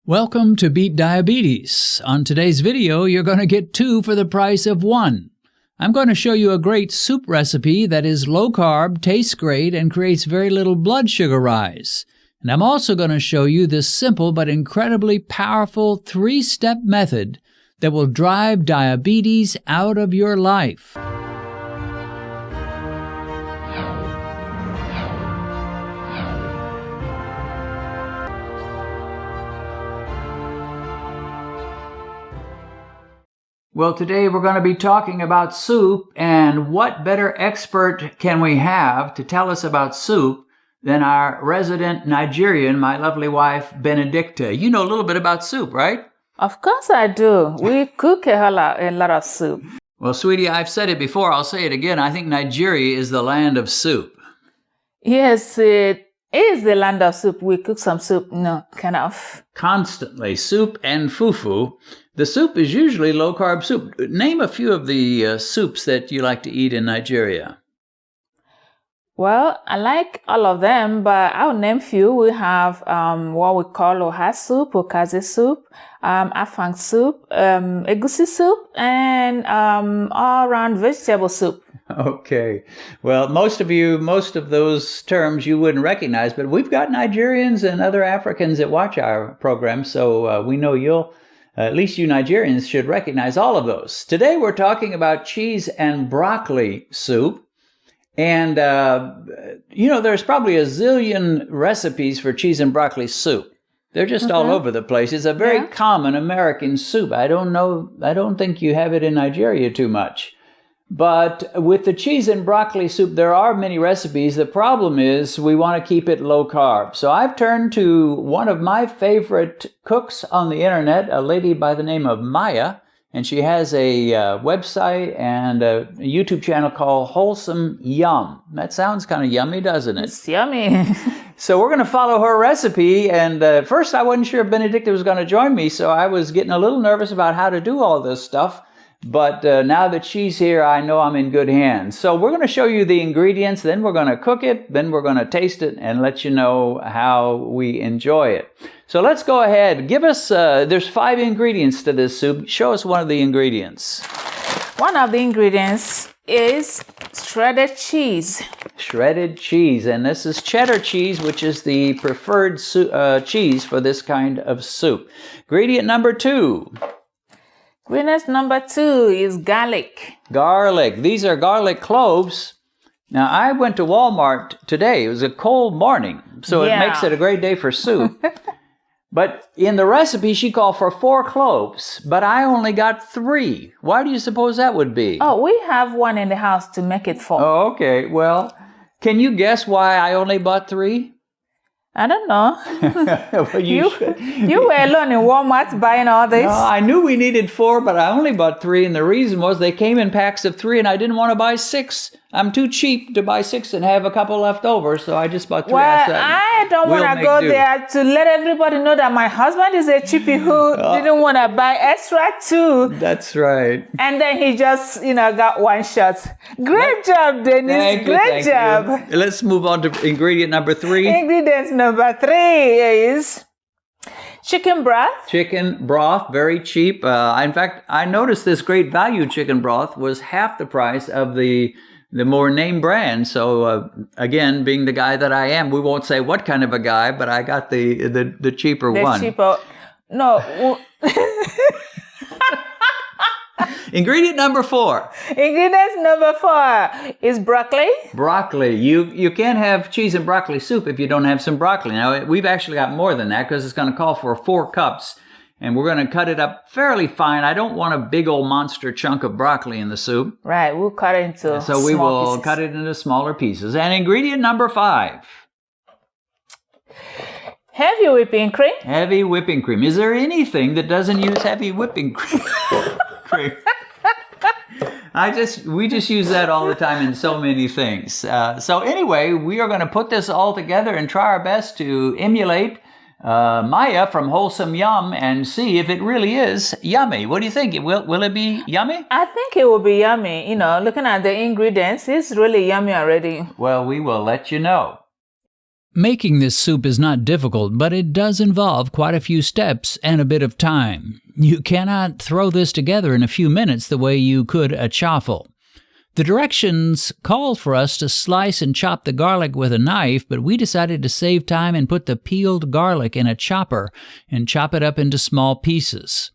Welcome to Beat Diabetes. On today's video, you're going to get 2 for the price of 1. I'm going to show you a great soup recipe that is low carb, tastes great, and creates very little blood sugar rise. And I'm also going to show you this simple but incredibly powerful 3-step method that will drive diabetes out of your life. Well, today we're going to be talking about soup, and what better expert can we have to tell us about soup than our resident Nigerian, my lovely wife, Benedicta. You know a little bit about soup, right? Of course I do. We cook a lot of soup. Well, sweetie, I've said it before. I'll say it again. I think Nigeria is the land of soup. Yes, it is the land of soup. We cook some soup, kind of. Constantly. Soup and fufu. The soup is usually low-carb soup. Name a few of the soups that you like to eat in Nigeria. Well, I like all of them, but I'll name a few. We have what we call oha soup, okazi soup, afang soup, egusi soup, and all-round vegetable soup. Okay. Well, most of those terms you wouldn't recognize, but we've got Nigerians and other Africans that watch our program, so we know at least you Nigerians should recognize all of those. Today we're talking about cheese and broccoli soup. And, there's probably a zillion recipes for cheese and broccoli soup. They're just all over the place. It's a very common American soup. I don't think you have it in Nigeria too much. But with the cheese and broccoli soup, there are many recipes. The problem is we want to keep it low carb. So I've turned to one of my favorite cooks on the internet, a lady by the name of Maya, and she has a website and a YouTube channel called Wholesome Yum. That sounds kind of yummy, doesn't it? It's yummy. So we're going to follow her recipe. And first, I wasn't sure if Benedicta was going to join me, so I was getting a little nervous about how to do all this stuff. But now that she's here, I know I'm in good hands. So we're going to show you the ingredients, then we're going to cook it, then we're going to taste it and let you know how we enjoy it. So let's go ahead. Give us, there's 5 ingredients to this soup. Show us one of the ingredients. One of the ingredients is shredded cheese. Shredded cheese, and this is cheddar cheese, which is the preferred cheese for this kind of soup. Ingredient number 2. Ingredient number 2 is garlic. Garlic. These are garlic cloves. Now, I went to Walmart today. It was a cold morning, so it makes it a great day for soup. But in the recipe, she called for 4 cloves, but I only got 3. Why do you suppose that would be? Oh, we have one in the house to make it 4. Oh, okay. Well, can you guess why I only bought 3? I don't know. Well, you were alone in Walmart buying all this? No, I knew we needed 4, but I only bought 3, and the reason was they came in packs of 3, and I didn't want to buy 6. I'm too cheap to buy 6 and have a couple left over, so I just bought 3. Well, I don't want to go there to let everybody know that my husband is a cheapie who didn't want to buy extra 2. That's right. And then he just, got 1 shot. Great job, Dennis. Great job. Let's move on to ingredient number 3. Ingredient number 3 is chicken broth. Chicken broth, very cheap. In fact, I noticed this great value chicken broth was half the price of the more name brand. So again, being the guy that I am, we won't say what kind of a guy, but I got the cheaper one. No. Ingredient number 4. Ingredient number 4 is broccoli. Broccoli. You can't have cheese and broccoli soup if you don't have some broccoli. Now, we've actually got more than that because it's going to call for 4 cups. And we're going to cut it up fairly fine. I don't want a big old monster chunk of broccoli in the soup. Right, we'll cut it into small So we will pieces. cut it into smaller pieces. And ingredient number 5. Heavy whipping cream. Heavy whipping cream. Is there anything that doesn't use heavy whipping cream? We just use that all the time in so many things. So anyway, we are going to put this all together and try our best to emulate Maya from Wholesome Yum and see if it really is yummy. What do you think? Will it be yummy? I think it will be yummy. Looking at the ingredients, it's really yummy already. Well, we will let you know. Making this soup is not difficult, but it does involve quite a few steps and a bit of time. You cannot throw this together in a few minutes the way you could a chaffle. The directions call for us to slice and chop the garlic with a knife, but we decided to save time and put the peeled garlic in a chopper and chop it up into small pieces.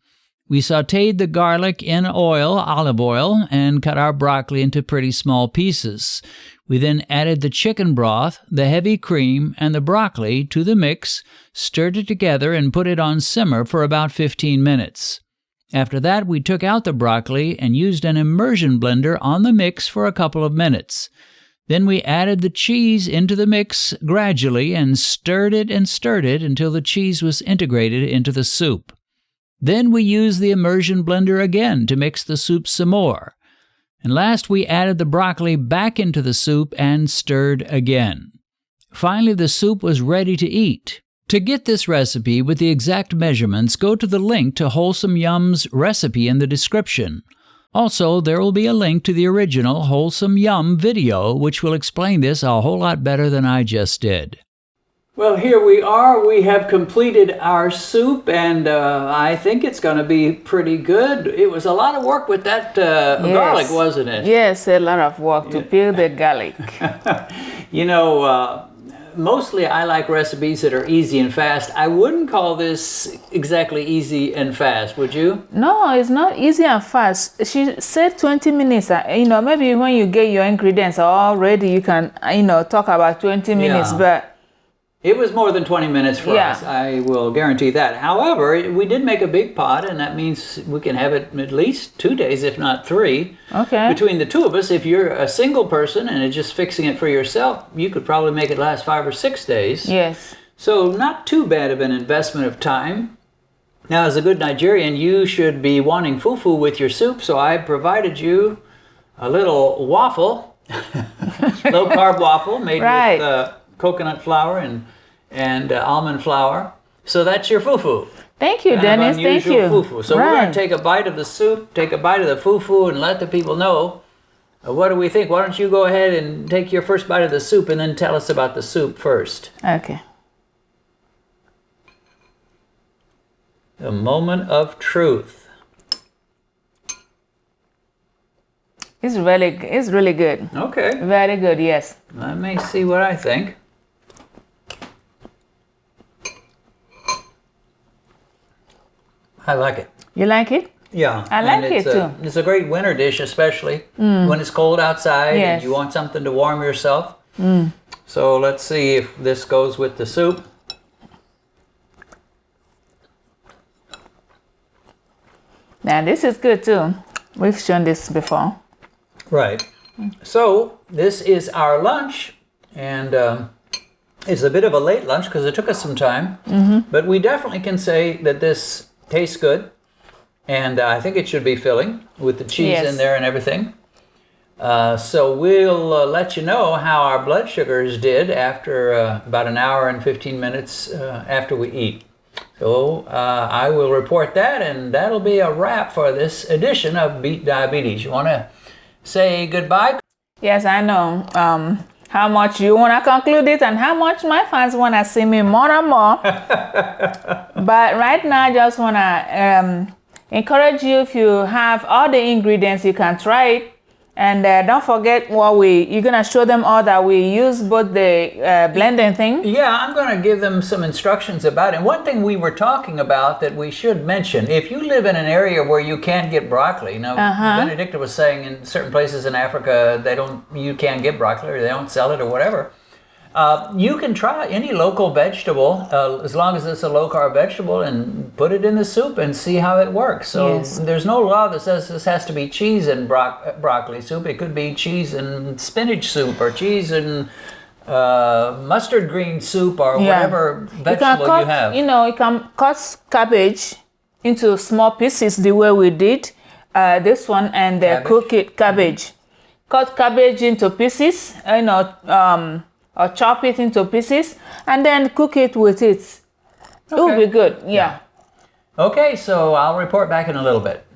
We sautéed the garlic in olive oil, and cut our broccoli into pretty small pieces. We then added the chicken broth, the heavy cream, and the broccoli to the mix, stirred it together, and put it on simmer for about 15 minutes. After that, we took out the broccoli and used an immersion blender on the mix for a couple of minutes. Then we added the cheese into the mix gradually and stirred it until the cheese was integrated into the soup. Then we used the immersion blender again to mix the soup some more. And last, we added the broccoli back into the soup and stirred again. Finally, the soup was ready to eat. To get this recipe with the exact measurements, go to the link to Wholesome Yum's recipe in the description. Also, there will be a link to the original Wholesome Yum video, which will explain this a whole lot better than I just did. Well, here we are. We have completed our soup, and I think it's going to be pretty good. It was a lot of work with that garlic, wasn't it? Yes, a lot of work to peel the garlic. You know, mostly I like recipes that are easy and fast. I wouldn't call this exactly easy and fast, would you? No, it's not easy and fast. She said 20 minutes. Maybe when you get your ingredients all ready, you can, talk about 20 minutes, but it was more than 20 minutes for us, I will guarantee that. However, we did make a big pot, and that means we can have it at least 2 days, if not 3. Okay. Between the two of us, if you're a single person and are just fixing it for yourself, you could probably make it last 5 or 6 days. Yes. So not too bad of an investment of time. Now, as a good Nigerian, you should be wanting fufu with your soup, so I provided you a little waffle, low-carb waffle made with coconut flour and almond flour. So that's your fufu. Thank you, Dennis. Thank you. Fufu. So we're going to take a bite of the soup, take a bite of the fufu, and let the people know what do we think. Why don't you go ahead and take your first bite of the soup and then tell us about the soup first. Okay. The moment of truth. It's really good. Okay. Very good, yes. Let me see what I think. I like it. You like it? Yeah. I like it too. It's a great winter dish, especially when it's cold outside and you want something to warm yourself. So let's see if this goes with the soup. Now this is good too. We've shown this before. Right. So this is our lunch, and it's a bit of a late lunch because it took us some time. But we definitely can say that this tastes good, and I think it should be filling with the cheese in there and everything. So we'll let you know how our blood sugars did after about an hour and 15 minutes after we eat. So I will report that, and that'll be a wrap for this edition of Beat Diabetes. You want to say goodbye? Yes, I know. How much you want to conclude it and how much my fans want to see me more and more. But right now, I just want to encourage you, if you have all the ingredients, you can try it. And don't forget you're going to show them all that we use both the blending thing. Yeah, I'm going to give them some instructions about it. And one thing we were talking about that we should mention, if you live in an area where you can't get broccoli, Benedicta was saying in certain places in Africa, you can't get broccoli or they don't sell it or whatever. You can try any local vegetable, as long as it's a low-carb vegetable, and put it in the soup and see how it works. So there's no law that says this has to be cheese and broccoli soup. It could be cheese and spinach soup or cheese and mustard green soup or whatever vegetable you have. You can cut cabbage into small pieces the way we did this one, and cook it, cabbage. Cut cabbage into pieces, or chop it into pieces, and then cook it with it. It will be good, Okay, so I'll report back in a little bit.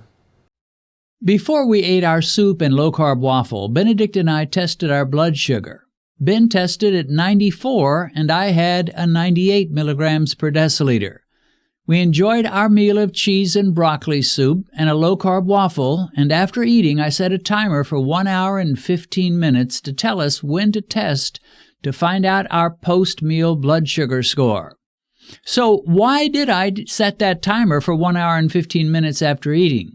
Before we ate our soup and low-carb waffle, Benedicta and I tested our blood sugar. Ben tested at 94, and I had a 98 milligrams per deciliter. We enjoyed our meal of cheese and broccoli soup and a low-carb waffle, and after eating I set a timer for 1 hour and 15 minutes to tell us when to test to find out our post-meal blood sugar score. So why did I set that timer for 1 hour and 15 minutes after eating?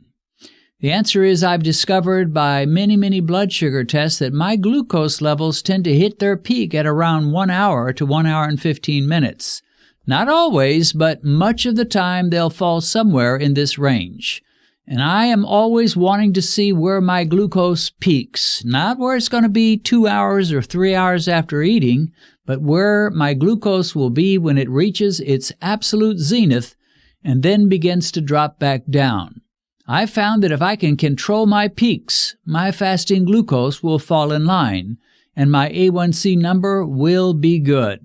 The answer is I've discovered by many blood sugar tests that my glucose levels tend to hit their peak at around 1 hour to 1 hour and 15 minutes. Not always, but much of the time they'll fall somewhere in this range. And I am always wanting to see where my glucose peaks, not where it's going to be 2 hours or 3 hours after eating, but where my glucose will be when it reaches its absolute zenith and then begins to drop back down. I found that if I can control my peaks, my fasting glucose will fall in line, and my A1c number will be good.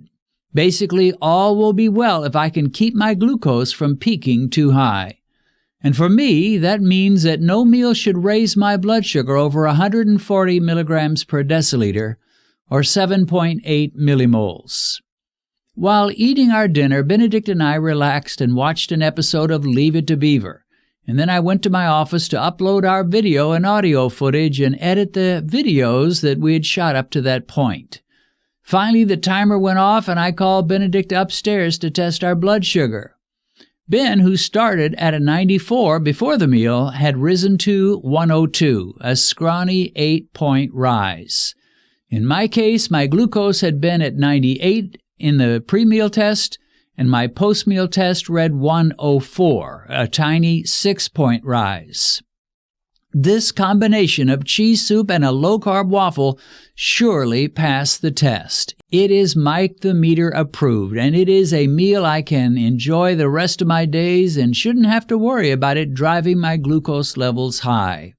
Basically, all will be well if I can keep my glucose from peaking too high. And for me, that means that no meal should raise my blood sugar over 140 milligrams per deciliter, or 7.8 millimoles. While eating our dinner, Benedict and I relaxed and watched an episode of Leave It to Beaver. And then I went to my office to upload our video and audio footage and edit the videos that we had shot up to that point. Finally, the timer went off and I called Benedict upstairs to test our blood sugar. Ben, who started at a 94 before the meal, had risen to 102, a scrawny 8-point rise. In my case, my glucose had been at 98 in the pre-meal test, and my post-meal test read 104, a tiny 6-point rise. This combination of cheese soup and a low-carb waffle surely passed the test. It is Mike the Meter approved, and it is a meal I can enjoy the rest of my days and shouldn't have to worry about it driving my glucose levels high.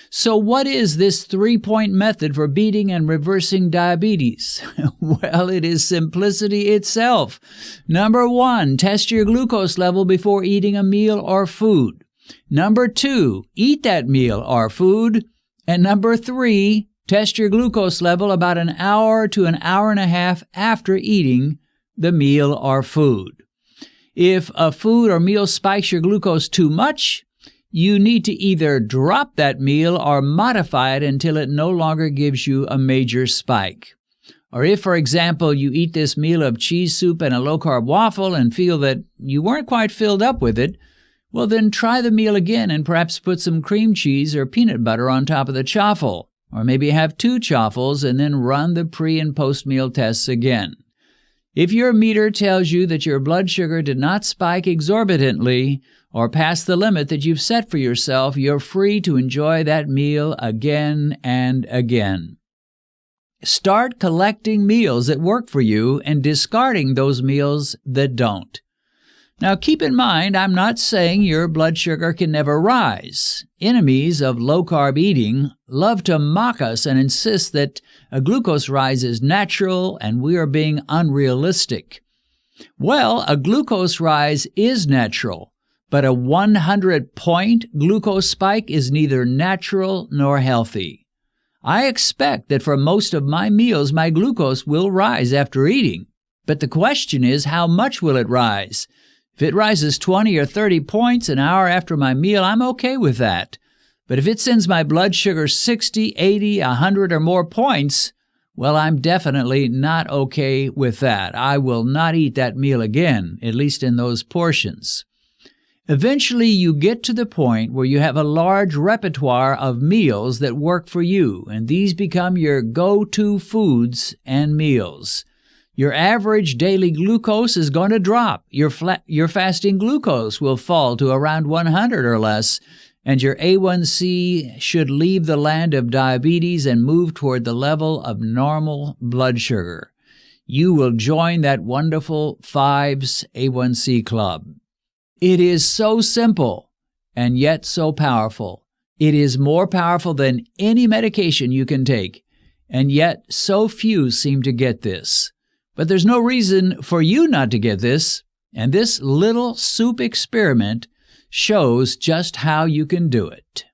So what is this 3-point method for beating and reversing diabetes? Well, it is simplicity itself. Number 1, test your glucose level before eating a meal or food. Number 2, eat that meal or food. And number 3, test your glucose level about an hour to an hour and a half after eating the meal or food. If a food or meal spikes your glucose too much, you need to either drop that meal or modify it until it no longer gives you a major spike. Or if, for example, you eat this meal of cheese soup and a low-carb waffle and feel that you weren't quite filled up with it, well, then try the meal again and perhaps put some cream cheese or peanut butter on top of the chaffle. Or maybe have 2 chaffles and then run the pre- and post-meal tests again. If your meter tells you that your blood sugar did not spike exorbitantly or past the limit that you've set for yourself, you're free to enjoy that meal again and again. Start collecting meals that work for you and discarding those meals that don't. Now, keep in mind, I'm not saying your blood sugar can never rise. Enemies of low-carb eating love to mock us and insist that a glucose rise is natural and we are being unrealistic. Well, a glucose rise is natural, but a 100-point glucose spike is neither natural nor healthy. I expect that for most of my meals, my glucose will rise after eating. But the question is, how much will it rise? If it rises 20 or 30 points an hour after my meal, I'm okay with that. But if it sends my blood sugar 60, 80, 100 or more points, well, I'm definitely not okay with that. I will not eat that meal again, at least in those portions. Eventually, you get to the point where you have a large repertoire of meals that work for you, and these become your go-to foods and meals. Your average daily glucose is going to drop. Your fasting glucose will fall to around 100 or less, and your A1c should leave the land of diabetes and move toward the level of normal blood sugar. You will join that wonderful 5's A1c club. It is so simple and yet so powerful. It is more powerful than any medication you can take, and yet so few seem to get this. But there's no reason for you not to get this, and this little soup experiment shows just how you can do it.